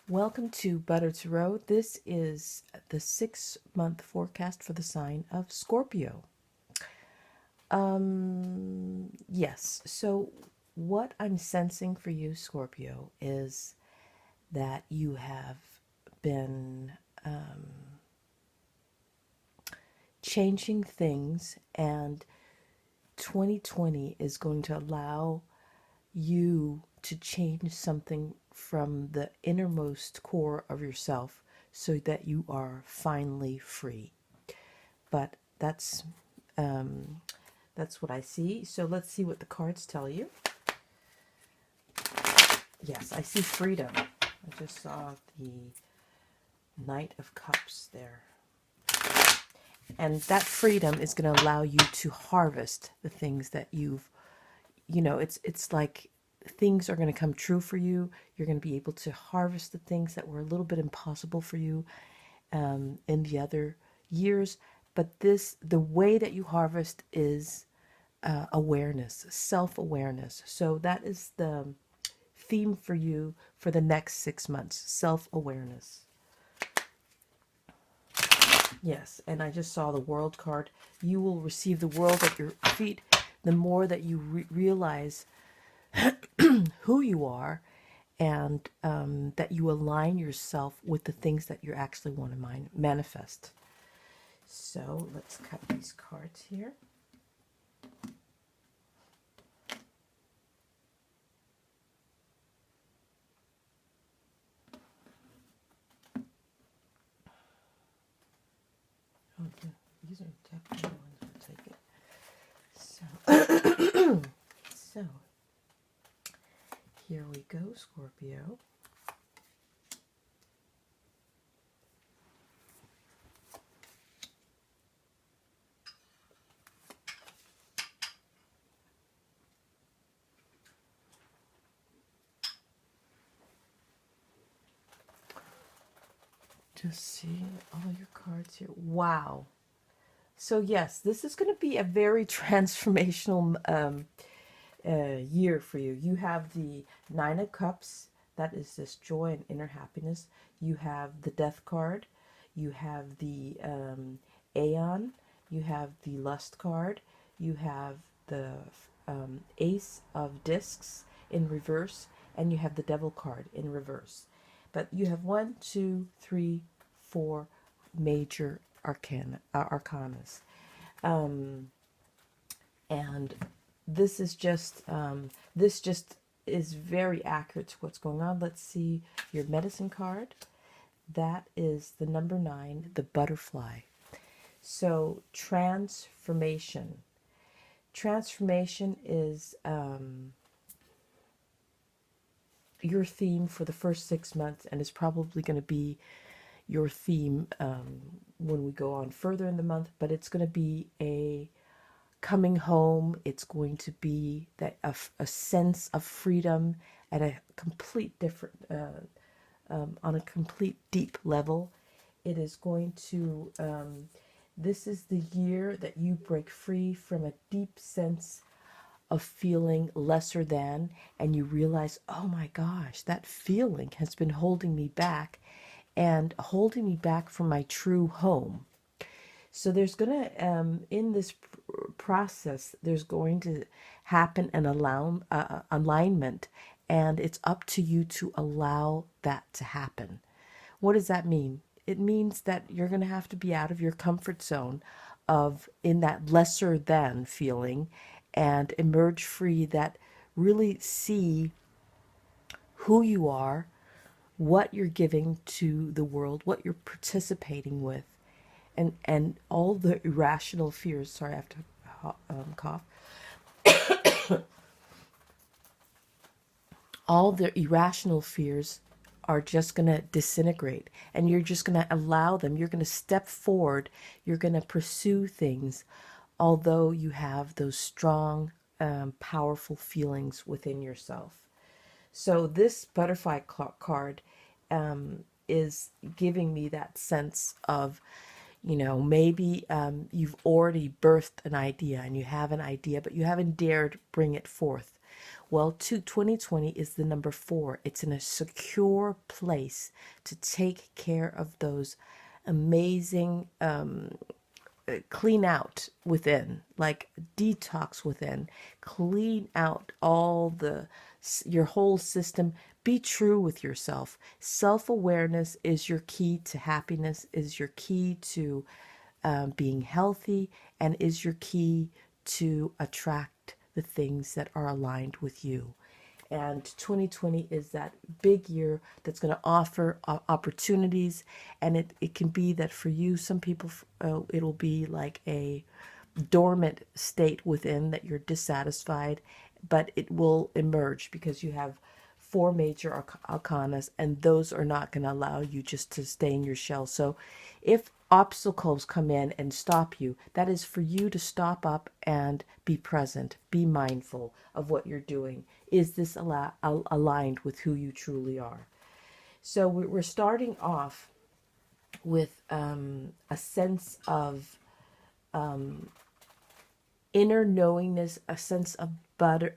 Welcome to Buttertarot. This is the 6-month forecast for the sign of Scorpio. Yes, so what I'm sensing for you, Scorpio, is that you have been changing things, and 2020 is going to allow you to change something from the innermost core of yourself so that you are finally free. But that's what I see. So let's see what the cards tell you. Yes, I see freedom. I just saw the Knight of Cups there. And that freedom is going to allow you to harvest the things that it's like things are going to come true for you. You're going to be able to harvest the things that were a little bit impossible for you in the other years. But the way that you harvest is awareness, self-awareness. So that is the theme for you for the next 6 months, self-awareness. Yes, and I just saw the World card. You will receive the world at your feet the more that you realize who you are, and that you align yourself with the things that you actually want to manifest. So let's cut these cards here. Oh, these are definitely ones we're taking. So here we go, Scorpio. Just see all your cards here. Wow. So yes, this is going to be a very transformational year for you. You have the Nine of Cups. That is this joy and inner happiness. You have the Death card. You have the Aeon. You have the Lust card. You have the Ace of Discs in reverse. And you have the Devil card in reverse. But you have 1, 2, 3, 4 major arcanas. And this is just is very accurate to what's going on. Let's see your medicine card. That is the number 9, the butterfly. So transformation. Transformation is your theme for the first 6 months, and is probably going to be your theme when we go on further in the month. But it's going to be a coming home. It's going to be that a sense of freedom at a complete different on a complete deep level. It is going to this is the year that you break free from a deep sense of feeling lesser than, and you realize, oh my gosh, that feeling has been holding me back, and holding me back from my true home. So there's going to, in this process, there's going to happen an alignment, and it's up to you to allow that to happen. What does that mean? It means that you're going to have to be out of your comfort zone of in that lesser than feeling, and emerge free, that really see who you are, what you're giving to the world, what you're participating with, and all the irrational fears. Sorry, I have to cough. All the irrational fears are just going to disintegrate, and you're just going to allow them. You're going to step forward. You're going to pursue things, although you have those strong, powerful feelings within yourself. So this butterfly card is giving me that sense of, maybe you've already birthed an idea, and you have an idea, but you haven't dared bring it forth. Well, 2020 is the number 4. It's in a secure place to take care of those amazing clean out within, like detox within, clean out all your whole system. Be true with yourself. Self-awareness is your key to happiness, is your key to being healthy, and is your key to attract the things that are aligned with you. And 2020 is that big year that's going to offer opportunities. And it can be that for you, some people, it'll be like a dormant state within that you're dissatisfied, but it will emerge because you have 4 major arcanas, and those are not going to allow you just to stay in your shell. So if obstacles come in and stop you, that is for you to stop up and be present, be mindful of what you're doing. Is this aligned with who you truly are? So we're starting off with a sense of inner knowingness, a sense of butter.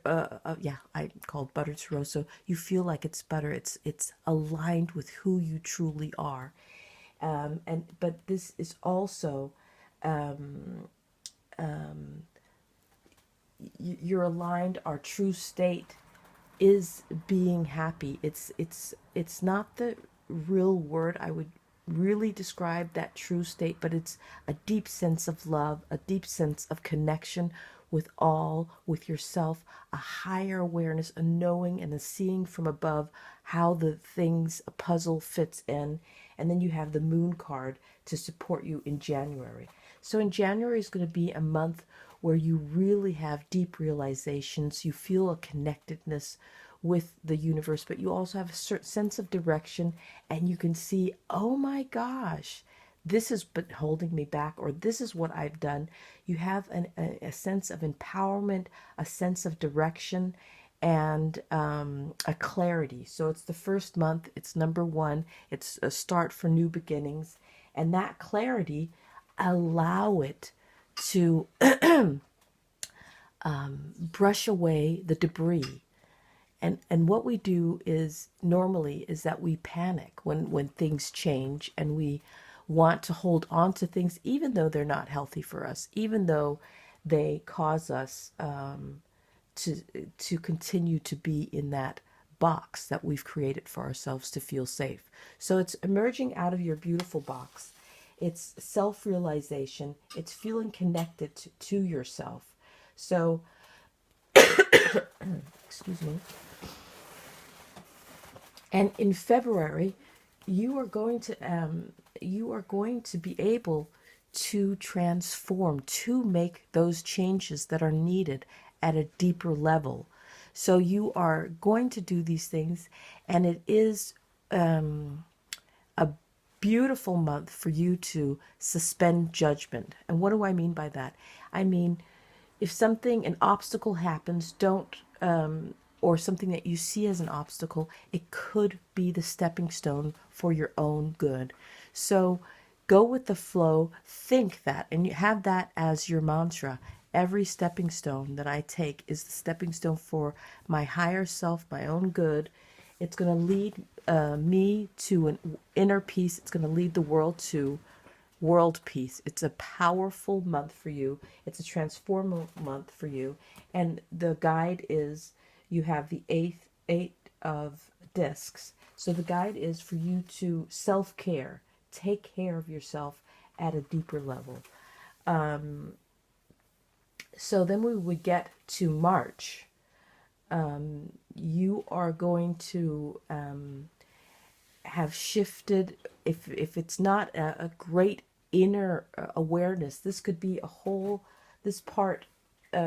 Yeah, I called Buttertarot. So you feel like it's butter. It's aligned with who you truly are. But this is also you're aligned. Our true state is being happy. It's not the real word I would really describe that true state, but it's a deep sense of love, a deep sense of connection with all, with yourself, a higher awareness, a knowing and a seeing from above how the things, a puzzle fits in. And then you have the moon card to support you in January. So in January is going to be a month where you really have deep realizations. You feel a connectedness with the universe, but you also have a certain sense of direction, and you can see, oh my gosh, this is but holding me back, or this is what I've done. You have a sense of empowerment, a sense of direction, and a clarity. So it's the first month, it's number 1, it's a start for new beginnings, and that clarity, allow it to brush away the debris. And what we do is normally is that we panic when things change, and we want to hold on to things even though they're not healthy for us, even though they cause us to continue to be in that box that we've created for ourselves to feel safe. So it's emerging out of your beautiful box. It's self-realization. It's feeling connected to yourself. So, excuse me. And in February, you are going to be able to transform, to make those changes that are needed at a deeper level. So you are going to do these things, and it is a beautiful month for you to suspend judgment. And what do I mean by that? I mean, if an obstacle happens, don't, or something that you see as an obstacle, it could be the stepping stone for your own good. So go with the flow, think that, and you have that as your mantra. Every stepping stone that I take is the stepping stone for my higher self, my own good. It's going to lead me to an inner peace. It's going to lead the world to world peace. It's a powerful month for you. It's a transformative month for you. And the guide is, you have the eight of discs. So the guide is for you to self-care. Take care of yourself at a deeper level. So then we would get to March. You are going to have shifted. If it's not a great inner awareness, this could be this part,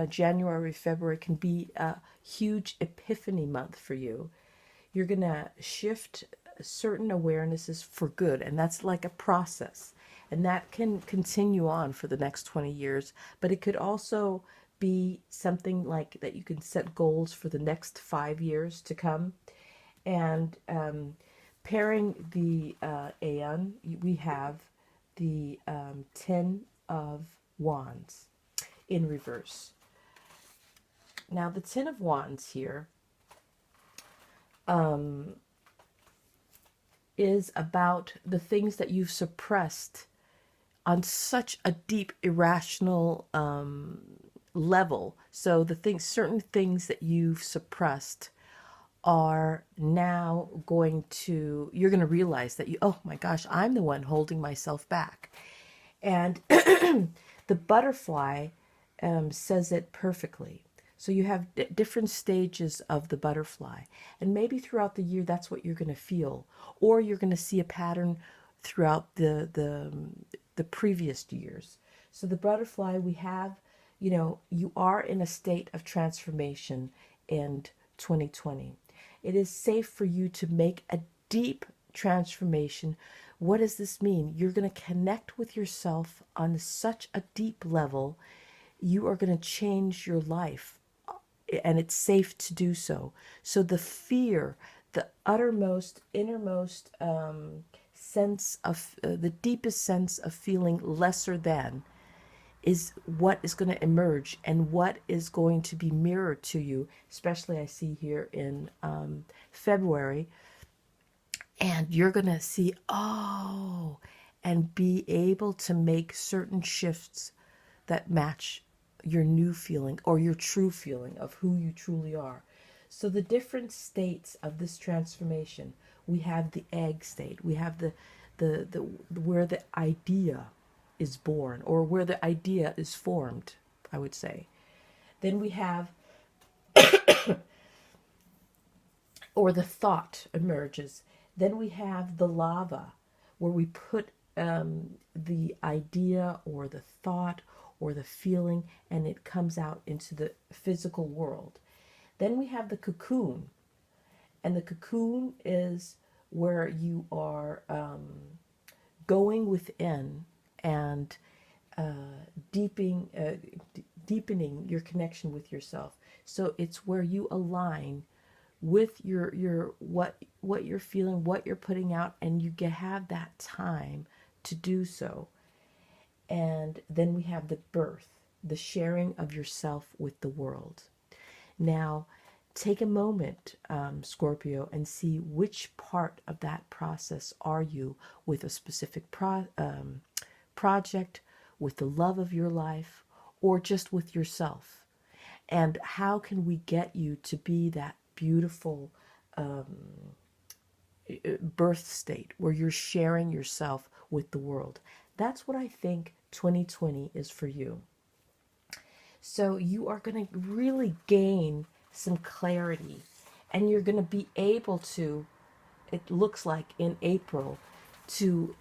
January, February, can be a huge epiphany month for you. You're going to shift certain awarenesses for good, and that's like a process. And that can continue on for the next 20 years, but it could also be something like that you can set goals for the next 5 years to come. And pairing the Aeon, we have the 10 of Wands in reverse. Now, the Ten of Wands here um, is about the things that you've suppressed on such a deep, irrational level. So the things, certain things that you've suppressed are now you're going to realize that oh my gosh, I'm the one holding myself back. And the butterfly says it perfectly. So you have different stages of the butterfly. And maybe throughout the year, that's what you're going to feel. Or you're going to see a pattern throughout the previous years. So the butterfly, we have, you are in a state of transformation in 2020. It is safe for you to make a deep transformation. What does this mean? You're going to connect with yourself on such a deep level. You are going to change your life, and it's safe to do so. So the fear, the uttermost, innermost sense of the deepest sense of feeling lesser than is what is going to emerge and what is going to be mirrored to you, especially I see here in February. And you're going to see, oh, and be able to make certain shifts that match your new feeling or your true feeling of who you truly are. So the different states of this transformation, we have the egg state, we have the where the idea is born or where the idea is formed, I would say. Then we have, or the thought emerges. Then we have the lava, where we put the idea or the thought or the feeling, and it comes out into the physical world. Then we have the cocoon, and the cocoon is where you are going within and deepening your connection with yourself. So it's where you align with your what you're feeling, what you're putting out, and you have that time to do so. And then we have the birth, the sharing of yourself with the world. Now, take a moment, Scorpio, and see which part of that process are you with a specific project, with the love of your life, or just with yourself. And how can we get you to be that beautiful birth state where you're sharing yourself with the world? That's what I think 2020 is for you. So you are going to really gain some clarity, and you're going to be able to, it looks like in April, to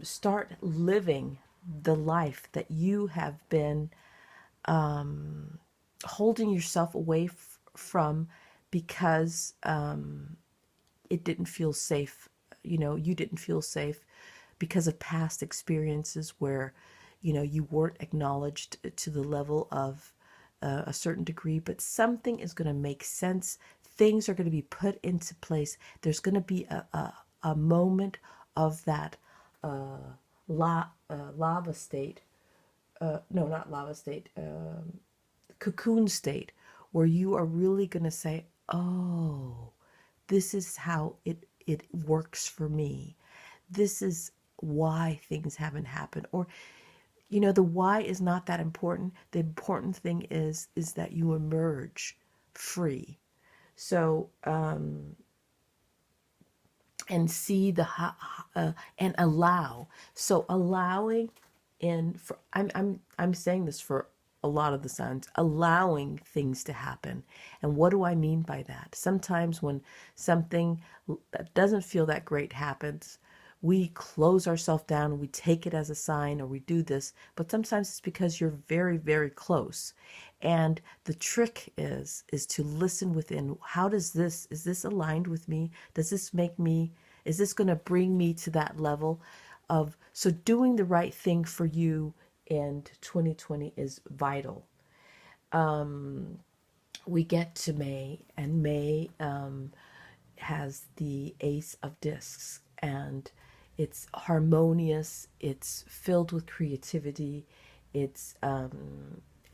start living the life that you have been holding yourself away from because it didn't feel safe. You didn't feel safe because of past experiences where, you weren't acknowledged to the level of a certain degree, but something is going to make sense. Things are going to be put into place. There's going to be a moment of that lava state. No, not lava state. Cocoon state, where you are really going to say, oh, this is how it works for me. This is why things haven't happened. Or, the why is not that important. The important thing is that you emerge free. So, and see and allow. So allowing I'm saying this for a lot of the signs, allowing things to happen. And what do I mean by that? Sometimes when something that doesn't feel that great happens, we close ourselves down, we take it as a sign, or we do this, but sometimes it's because you're very, very close. And the trick is to listen within. Is this aligned with me? Is this going to bring me to that level of, so doing the right thing for you in 2020 is vital. We get to May, and May has the Ace of Discs, and it's harmonious, it's filled with creativity, it's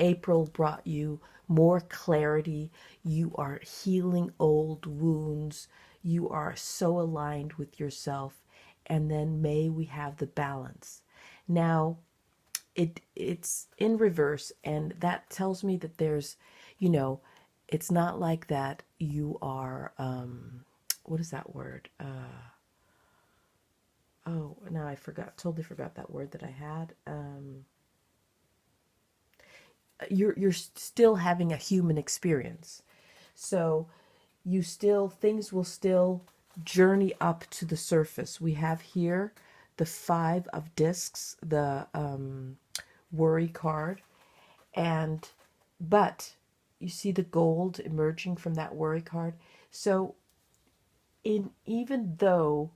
April brought you more clarity. You are healing old wounds. You are so aligned with yourself. And then May, we have the balance. Now, it's in reverse, and that tells me that there's, you know, it's not like that you are, what is that word? Oh, now I forgot, totally forgot that word that I had. You're still having a human experience. So you still, things will still journey up to the surface. We have here the 5 of Discs, the worry card, and but you see the gold emerging from that worry card. So in even though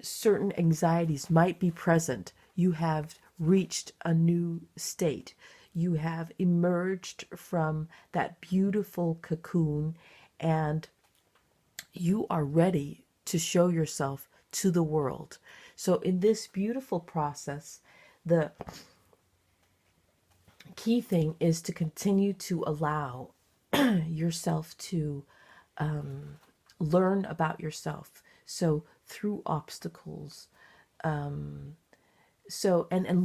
certain anxieties might be present, you have reached a new state. You have emerged from that beautiful cocoon, and you are ready to show yourself to the world. So in this beautiful process, the key thing is to continue to allow yourself to learn about yourself. So through obstacles, and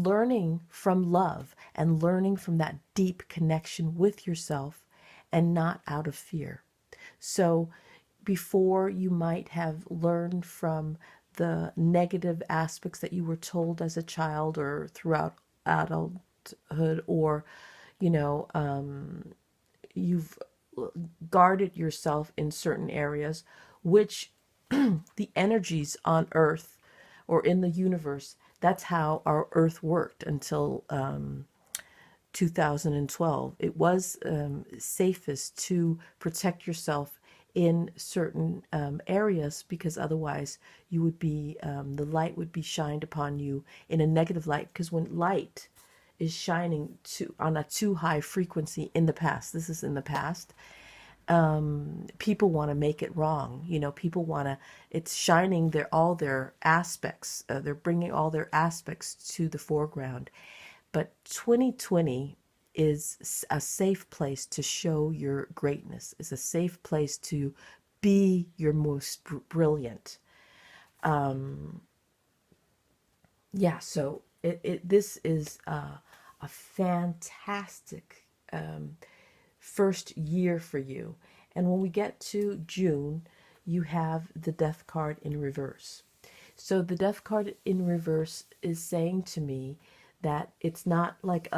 learning from love and learning from that deep connection with yourself and not out of fear. So before, you might have learned from the negative aspects that you were told as a child or throughout adulthood, or you know, you've guarded yourself in certain areas, which the energies on earth or in the universe, that's how our earth worked until 2012. It was safest to protect yourself in certain areas, because otherwise you would be, the light would be shined upon you in a negative light. Because when light is shining on a too high frequency in the past, this is in the past, people want to make it wrong. You know, people want to, it's shining all their aspects. They're bringing all their aspects to the foreground. But 2020 is a safe place to show your greatness. It's a safe place to be your most brilliant. Yeah, so this is a fantastic first year for you. And when we get to June, you have the Death card in reverse. So the Death card in reverse is saying to me that it's not like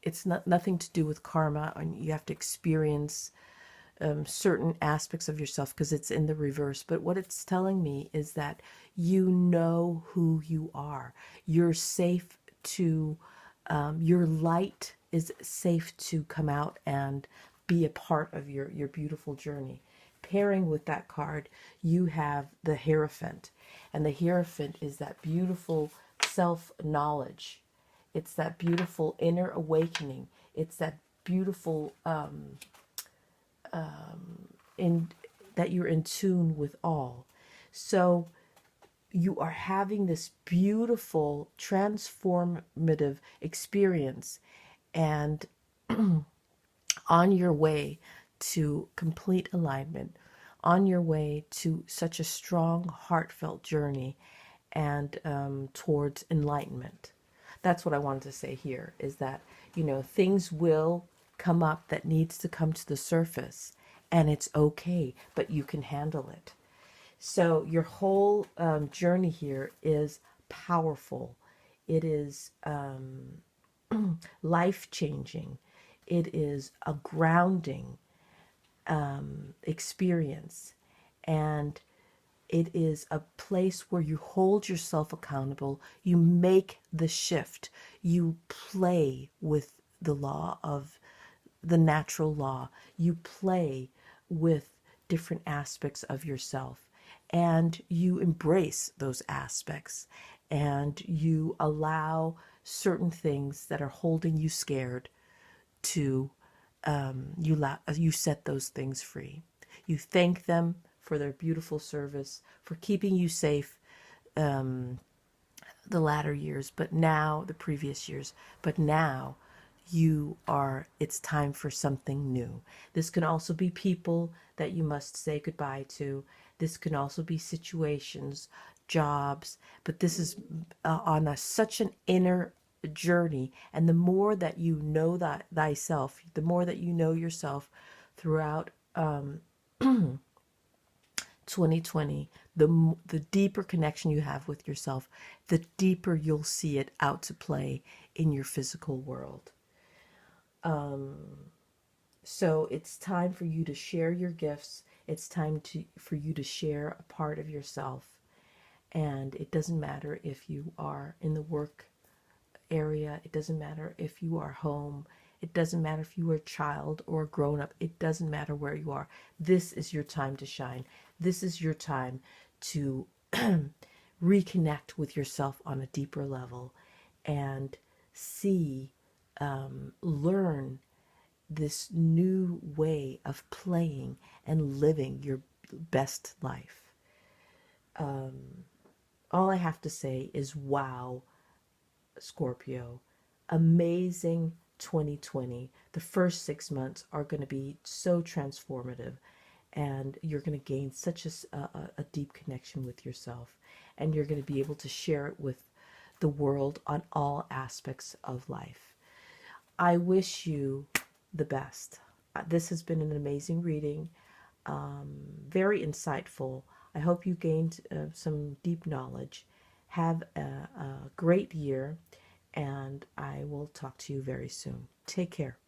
it's not nothing to do with karma, and you have to experience certain aspects of yourself because it's in the reverse. But what it's telling me is that you know who you are. You're safe to, your light is safe to come out and be a part of your beautiful journey. Pairing with that card, you have the Hierophant. And the Hierophant is that beautiful self-knowledge. It's that beautiful inner awakening. It's that beautiful in that you're in tune with all. So you are having this beautiful transformative experience, and on your way to complete alignment, on your way to such a strong, heartfelt journey, and towards enlightenment. That's what I wanted to say here, is that, you know, things will come up that needs to come to the surface, and it's okay, but you can handle it. So your whole journey here is powerful. It is life-changing. It is a grounding experience. And it is a place where you hold yourself accountable. You make the shift. You play with the law of the natural law. You play with different aspects of yourself, and you embrace those aspects, and you allow certain things that are holding you scared to, you set those things free. You thank them for their beautiful service, for keeping you safe the latter years, but now, the previous years, but now it's time for something new. This can also be people that you must say goodbye to. This can also be situations, jobs, but this is on such an inner journey. And the more that you know that thyself, the more that you know yourself throughout 2020, the deeper connection you have with yourself, the deeper you'll see it out to play in your physical world. So it's time for you to share your gifts. It's time for you to share a part of yourself. And it doesn't matter if you are in the work area. It doesn't matter if you are home. It doesn't matter if you are a child or a grown up. It doesn't matter where you are. This is your time to shine. This is your time to reconnect with yourself on a deeper level and see, learn this new way of playing and living your best life. All I have to say is wow, Scorpio. Amazing 2020. The first 6 months are going to be so transformative, and you're going to gain such a deep connection with yourself, and you're going to be able to share it with the world on all aspects of life. I wish you the best. This has been an amazing reading, very insightful. I hope you gained some deep knowledge. Have a great year, and I will talk to you very soon. Take care.